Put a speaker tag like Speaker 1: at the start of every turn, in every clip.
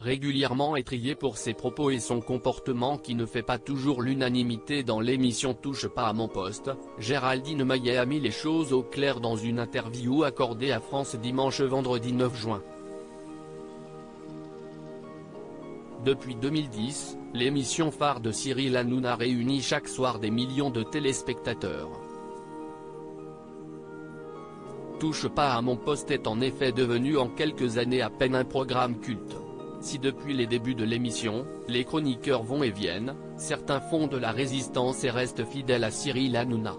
Speaker 1: Régulièrement étrillée pour ses propos et son comportement qui ne fait pas toujours l'unanimité dans l'émission Touche pas à mon poste, Géraldine Maillet a mis les choses au clair dans une interview accordée à France dimanche vendredi 9 juin. Depuis 2010, l'émission phare de Cyril Hanouna réunit chaque soir des millions de téléspectateurs. Touche pas à mon poste est en effet devenu en quelques années à peine un programme culte. Si depuis les débuts de l'émission, les chroniqueurs vont et viennent, certains font de la résistance et restent fidèles à Cyril Hanouna.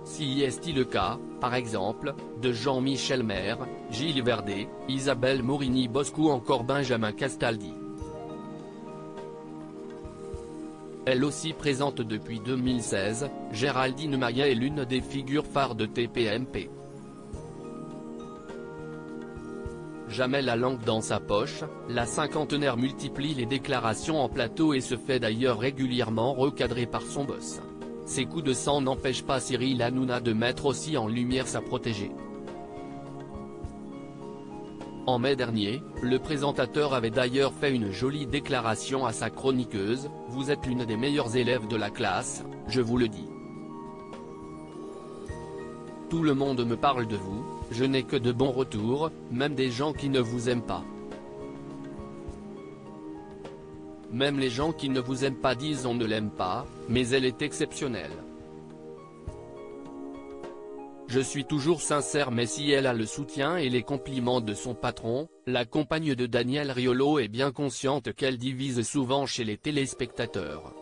Speaker 1: Si est le cas, par exemple, de Jean-Michel Maire, Gilles Verdez, Isabelle Morini-Bosc ou encore Benjamin Castaldi. Elle aussi présente depuis 2016, Géraldine Maillet est l'une des figures phares de TPMP. Jamais la langue dans sa poche, la cinquantenaire multiplie les déclarations en plateau et se fait d'ailleurs régulièrement recadrer par son boss. Ses coups de sang n'empêchent pas Cyril Hanouna de mettre aussi en lumière sa protégée. En mai dernier, le présentateur avait d'ailleurs fait une jolie déclaration à sa chroniqueuse « Vous êtes l'une des meilleures élèves de la classe, je vous le dis. Tout le monde me parle de vous, je n'ai que de bons retours, même des gens qui ne vous aiment pas. Même les gens qui ne vous aiment pas disent on ne l'aime pas, mais elle est exceptionnelle. Je suis toujours sincère mais si elle a le soutien et les compliments de son patron, la compagne de Daniel Riolo est bien consciente qu'elle divise souvent chez les téléspectateurs. »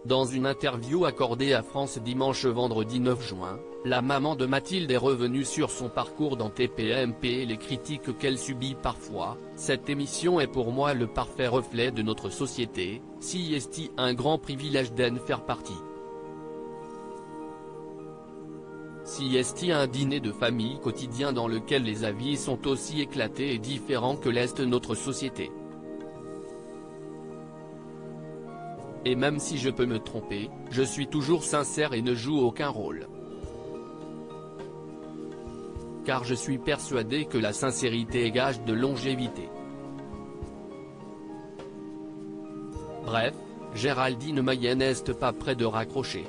Speaker 1: Dans une interview accordée à France dimanche vendredi 9 juin, la maman de Mathilde est revenue sur son parcours dans TPMP et les critiques qu'elle subit parfois. « Cette émission est pour moi le parfait reflet de notre société, si est un grand privilège d'en faire partie. Si est un dîner de famille quotidien dans lequel les avis sont aussi éclatés et différents que l'est notre société. Et même si je peux me tromper, je suis toujours sincère et ne joue aucun rôle. Car je suis persuadé que la sincérité est gage de longévité. » Bref, Géraldine Maillet n'est pas près de raccrocher.